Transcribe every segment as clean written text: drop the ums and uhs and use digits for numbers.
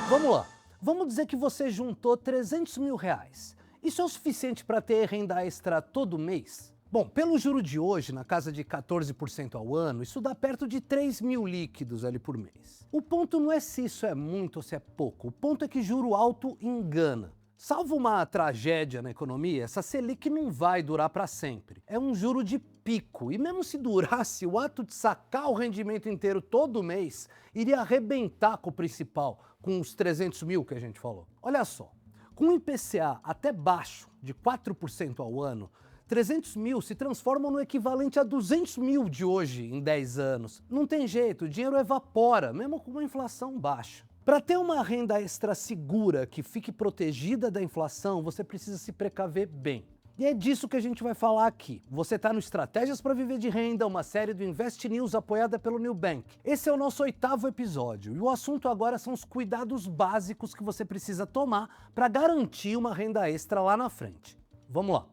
Vamos lá. Vamos dizer que você juntou 300 mil reais. Isso é o suficiente para ter renda extra todo mês? Bom, pelo juro de hoje, na casa de 14% ao ano, isso dá perto de 3 mil líquidos ali por mês. O ponto não é se isso é muito ou se é pouco. O ponto é que juro alto engana. Salvo uma tragédia na economia, essa Selic não vai durar para sempre. É um juro de pico. E mesmo se durasse, o ato de sacar o rendimento inteiro todo mês iria arrebentar com o principal, com os 300 mil que a gente falou. Olha só, com o IPCA até baixo, de 4% ao ano, 300 mil se transformam no equivalente a 200 mil de hoje em 10 anos. Não tem jeito, o dinheiro evapora, mesmo com uma inflação baixa. Para ter uma renda extra segura que fique protegida da inflação, você precisa se precaver bem. E é disso que a gente vai falar aqui. Você está no Estratégias para Viver de Renda, uma série do Invest News apoiada pelo Nubank. Esse é o nosso 8º episódio e o assunto agora são os cuidados básicos que você precisa tomar para garantir uma renda extra lá na frente. Vamos lá.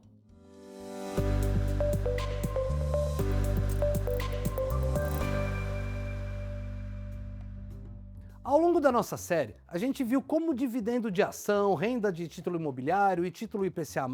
Ao longo da nossa série, a gente viu como dividendo de ação, renda de título imobiliário e título IPCA+,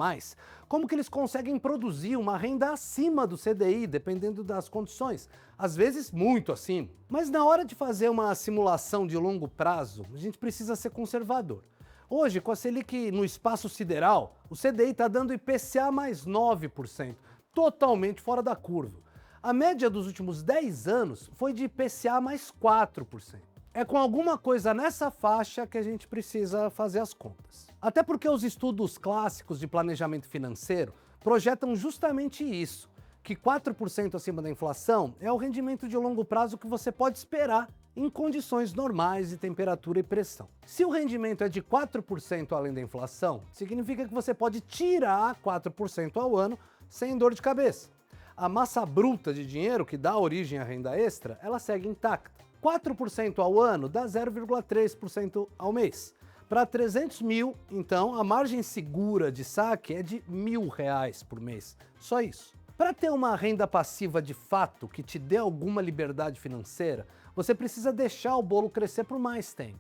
como que eles conseguem produzir uma renda acima do CDI, dependendo das condições, às vezes muito acima. Mas na hora de fazer uma simulação de longo prazo, a gente precisa ser conservador. Hoje, com a Selic no espaço sideral, o CDI está dando IPCA mais 9%, totalmente fora da curva. A média dos últimos 10 anos foi de IPCA mais 4%. É com alguma coisa nessa faixa que a gente precisa fazer as contas. Até porque os estudos clássicos de planejamento financeiro projetam justamente isso, que 4% acima da inflação é o rendimento de longo prazo que você pode esperar em condições normais de temperatura e pressão. Se o rendimento é de 4% além da inflação, significa que você pode tirar 4% ao ano sem dor de cabeça. A massa bruta de dinheiro que dá origem à renda extra, ela segue intacta. 4% ao ano dá 0,3% ao mês. Para 300 mil, então, a margem segura de saque é de R$ 1.000 por mês. Só isso. Para ter uma renda passiva de fato que te dê alguma liberdade financeira, você precisa deixar o bolo crescer por mais tempo.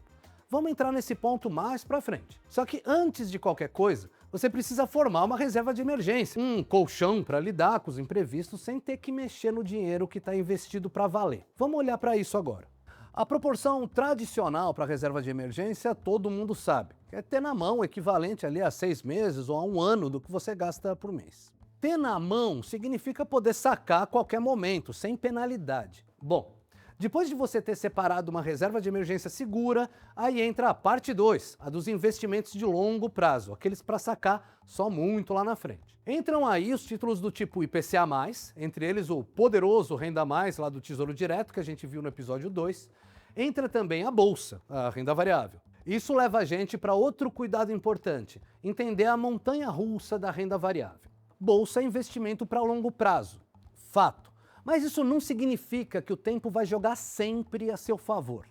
Vamos entrar nesse ponto mais para frente. Só que antes de qualquer coisa, você precisa formar uma reserva de emergência, um colchão para lidar com os imprevistos sem ter que mexer no dinheiro que está investido para valer. Vamos olhar para isso agora. A proporção tradicional para a reserva de emergência todo mundo sabe, que é ter na mão o equivalente ali a 6 meses ou a 1 ano do que você gasta por mês. Ter na mão significa poder sacar a qualquer momento, sem penalidade. Bom, depois de você ter separado uma reserva de emergência segura, aí entra a parte 2, a dos investimentos de longo prazo, aqueles para sacar só muito lá na frente. Entram aí os títulos do tipo IPCA+, entre eles o poderoso Renda Mais lá do Tesouro Direto, que a gente viu no episódio 2. Entra também a Bolsa, a renda variável. Isso leva a gente para outro cuidado importante, entender a montanha-russa da renda variável. Bolsa é investimento para longo prazo, fato. Mas isso não significa que o tempo vai jogar sempre a seu favor.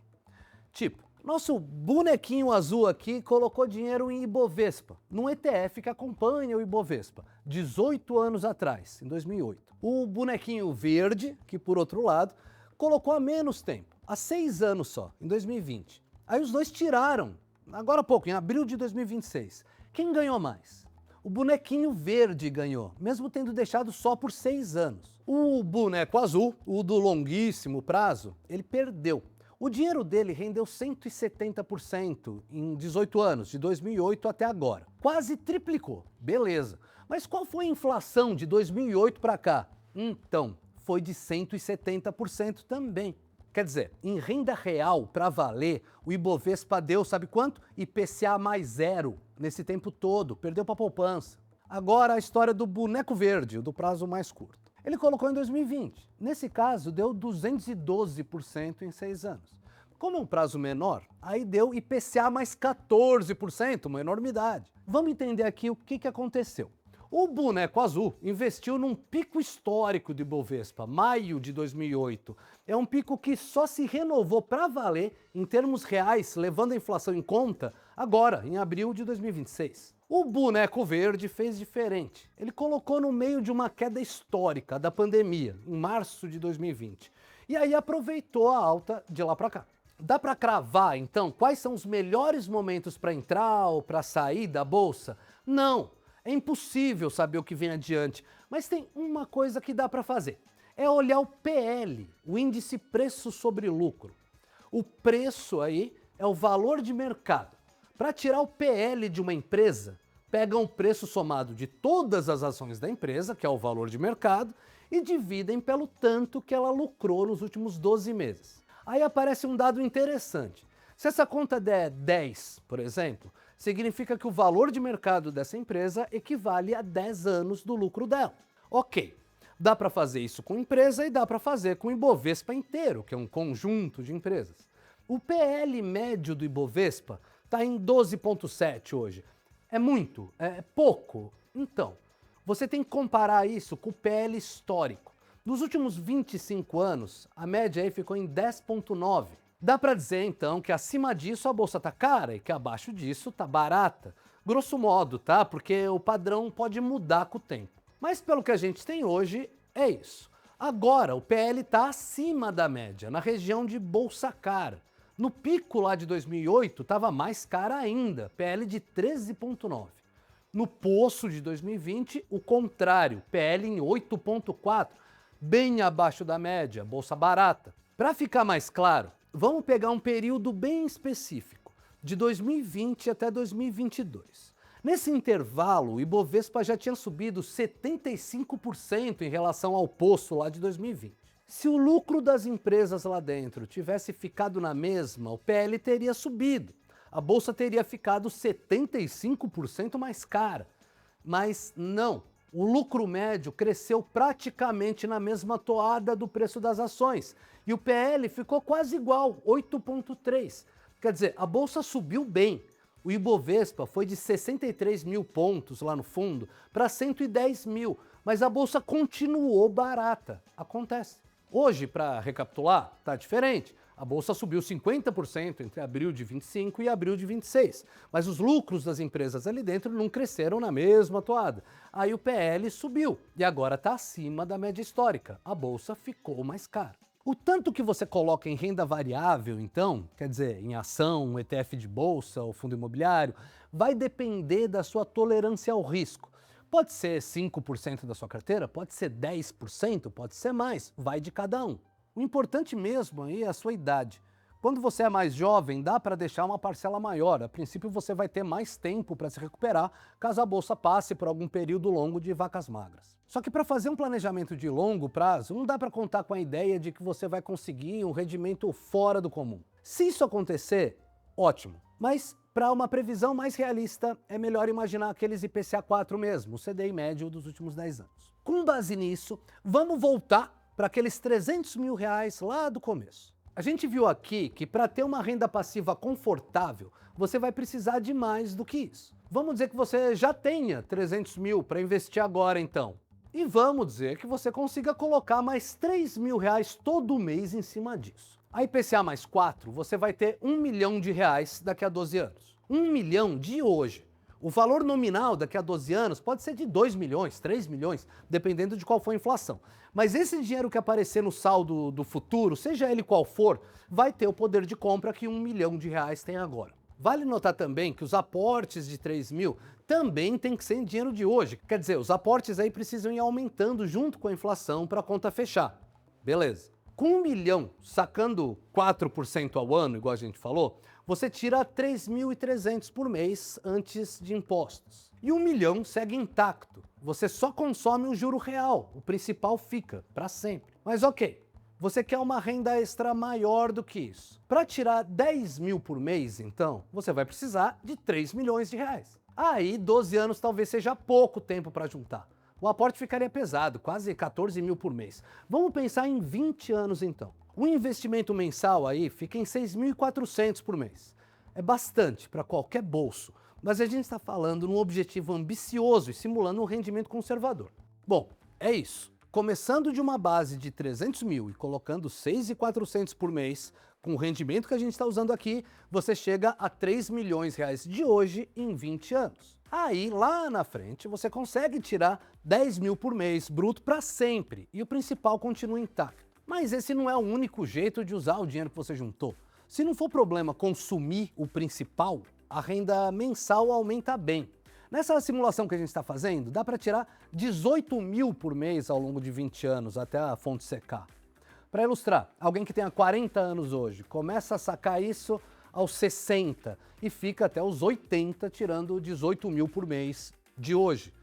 Tipo, nosso bonequinho azul aqui colocou dinheiro em Ibovespa, num ETF que acompanha o Ibovespa, 18 anos atrás, em 2008. O bonequinho verde, que por outro lado, colocou há menos tempo, há 6 anos só, em 2020. Aí os dois tiraram, agora há pouco, em abril de 2026. Quem ganhou mais? O bonequinho verde ganhou, mesmo tendo deixado só por 6 anos. O boneco azul, o do longuíssimo prazo, ele perdeu. O dinheiro dele rendeu 170% em 18 anos, de 2008 até agora. Quase triplicou, beleza. Mas qual foi a inflação de 2008 para cá? Então, foi de 170% também. Quer dizer, em renda real, para valer, o Ibovespa deu, sabe quanto? IPCA mais 0 nesse tempo todo, perdeu para a poupança. Agora a história do boneco verde, o do prazo mais curto. Ele colocou em 2020. Nesse caso, deu 212% em 6 anos. Como é um prazo menor, aí deu IPCA mais 14%, uma enormidade. Vamos entender aqui o que aconteceu. O boneco azul investiu num pico histórico de Ibovespa, maio de 2008. É um pico que só se renovou para valer, em termos reais, levando a inflação em conta, agora, em abril de 2026. O boneco verde fez diferente. Ele colocou no meio de uma queda histórica da pandemia, em março de 2020. E aí aproveitou a alta de lá para cá. Dá para cravar, então, quais são os melhores momentos para entrar ou para sair da bolsa? Não, é impossível saber o que vem adiante, mas tem uma coisa que dá para fazer. É olhar o PL, o índice preço sobre lucro. O preço aí é o valor de mercado. Para tirar o PL de uma empresa, pegam o preço somado de todas as ações da empresa, que é o valor de mercado, e dividem pelo tanto que ela lucrou nos últimos 12 meses. Aí aparece um dado interessante. Se essa conta der 10, por exemplo, significa que o valor de mercado dessa empresa equivale a 10 anos do lucro dela. Ok, dá para fazer isso com empresa e dá para fazer com o Ibovespa inteiro, que é um conjunto de empresas. O PL médio do Ibovespa está em 12,7 hoje. É muito? É pouco? Então, você tem que comparar isso com o PL histórico. Nos últimos 25 anos, a média aí ficou em 10,9. Dá para dizer, então, que acima disso a bolsa está cara e que abaixo disso está barata. Grosso modo, tá? Porque o padrão pode mudar com o tempo. Mas pelo que a gente tem hoje, é isso. Agora, o PL está acima da média, na região de bolsa cara. No pico lá de 2008, estava mais cara ainda, PL de 13,9. No poço de 2020, o contrário, PL em 8,4, bem abaixo da média, bolsa barata. Para ficar mais claro, vamos pegar um período bem específico, de 2020 até 2022. Nesse intervalo, o Ibovespa já tinha subido 75% em relação ao poço lá de 2020. Se o lucro das empresas lá dentro tivesse ficado na mesma, o PL teria subido. A bolsa teria ficado 75% mais cara. Mas não, o lucro médio cresceu praticamente na mesma toada do preço das ações. E o PL ficou quase igual, 8,3. Quer dizer, a bolsa subiu bem. O Ibovespa foi de 63 mil pontos lá no fundo para 110 mil, mas a bolsa continuou barata. Acontece. Hoje, para recapitular, está diferente. A bolsa subiu 50% entre abril de 25 e abril de 26, mas os lucros das empresas ali dentro não cresceram na mesma toada. Aí o PL subiu e agora está acima da média histórica. A bolsa ficou mais cara. O tanto que você coloca em renda variável, então, quer dizer, em ação, um ETF de bolsa ou fundo imobiliário, vai depender da sua tolerância ao risco. Pode ser 5% da sua carteira, pode ser 10%, pode ser mais, vai de cada um. O importante mesmo aí é a sua idade. Quando você é mais jovem, dá para deixar uma parcela maior. A princípio você vai ter mais tempo para se recuperar caso a bolsa passe por algum período longo de vacas magras. Só que para fazer um planejamento de longo prazo, não dá para contar com a ideia de que você vai conseguir um rendimento fora do comum. Se isso acontecer, ótimo. Mas para uma previsão mais realista, é melhor imaginar aqueles IPCA 4 mesmo, o CDI médio dos últimos 10 anos. Com base nisso, vamos voltar para aqueles 300 mil reais lá do começo. A gente viu aqui que para ter uma renda passiva confortável, você vai precisar de mais do que isso. Vamos dizer que você já tenha 300 mil para investir agora então. E vamos dizer que você consiga colocar mais 3 mil reais todo mês em cima disso. A IPCA mais 4, você vai ter 1 milhão de reais daqui a 12 anos. 1 milhão de hoje. O valor nominal daqui a 12 anos pode ser de 2 milhões, 3 milhões, dependendo de qual for a inflação. Mas esse dinheiro que aparecer no saldo do futuro, seja ele qual for, vai ter o poder de compra que 1 milhão de reais tem agora. Vale notar também que os aportes de 3 mil também tem que ser em dinheiro de hoje. Quer dizer, os aportes aí precisam ir aumentando junto com a inflação para a conta fechar. Beleza. Com 1 milhão, sacando 4% ao ano, igual a gente falou, você tira 3.300 por mês antes de impostos. E 1 milhão segue intacto. Você só consome o juro real, o principal fica para sempre. Mas ok, você quer uma renda extra maior do que isso. Para tirar 10 mil por mês, então, você vai precisar de 3 milhões de reais. Aí, 12 anos talvez seja pouco tempo para juntar. O aporte ficaria pesado, quase 14 mil por mês. Vamos pensar em 20 anos então. O investimento mensal aí fica em 6.400 por mês. É bastante para qualquer bolso, mas a gente está falando num objetivo ambicioso e simulando um rendimento conservador. Bom, é isso. Começando de uma base de 300 mil e colocando 6.400 por mês, com o rendimento que a gente está usando aqui, você chega a 3 milhões de reais de hoje em 20 anos. Aí, lá na frente, você consegue tirar 10 mil por mês, bruto, para sempre, e o principal continua intacto. Mas esse não é o único jeito de usar o dinheiro que você juntou. Se não for problema consumir o principal, a renda mensal aumenta bem. Nessa simulação que a gente está fazendo, dá para tirar 18 mil por mês ao longo de 20 anos, até a fonte secar. Para ilustrar, alguém que tenha 40 anos hoje começa a sacar isso aos 60 e fica até os 80 tirando 18 mil por mês de hoje.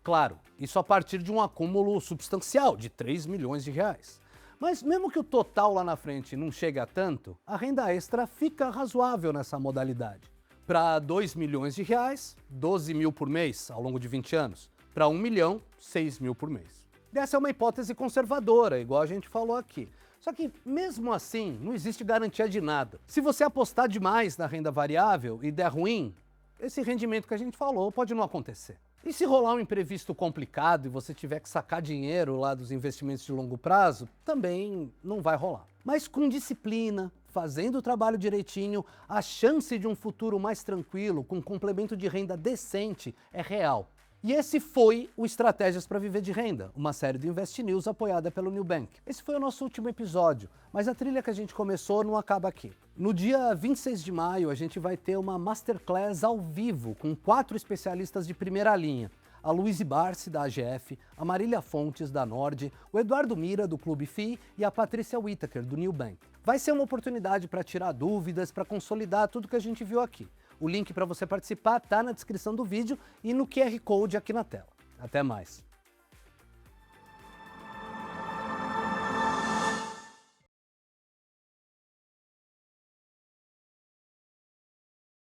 Claro, isso a partir de um acúmulo substancial de 3 milhões de reais. Mas mesmo que o total lá na frente não chegue a tanto, a renda extra fica razoável nessa modalidade. Para 2 milhões de reais, 12 mil por mês ao longo de 20 anos. Para 1 milhão, 6 mil por mês. Essa é uma hipótese conservadora, igual a gente falou aqui. Só que, mesmo assim, não existe garantia de nada. Se você apostar demais na renda variável e der ruim, esse rendimento que a gente falou pode não acontecer. E se rolar um imprevisto complicado e você tiver que sacar dinheiro lá dos investimentos de longo prazo, também não vai rolar. Mas com disciplina, fazendo o trabalho direitinho, a chance de um futuro mais tranquilo, com complemento de renda decente, é real. E esse foi o Estratégias para Viver de Renda, uma série do Invest News apoiada pelo Nubank. Esse foi o nosso último episódio, mas a trilha que a gente começou não acaba aqui. No dia 26 de maio, a gente vai ter uma Masterclass ao vivo com 4 especialistas de primeira linha. A Luíse Barsi, da AGF, a Marília Fontes, da Nord, o Eduardo Mira, do Clube FI e a Patrícia Whittaker, do Nubank. Vai ser uma oportunidade para tirar dúvidas, para consolidar tudo que a gente viu aqui. O link para você participar está na descrição do vídeo e no QR Code aqui na tela. Até mais!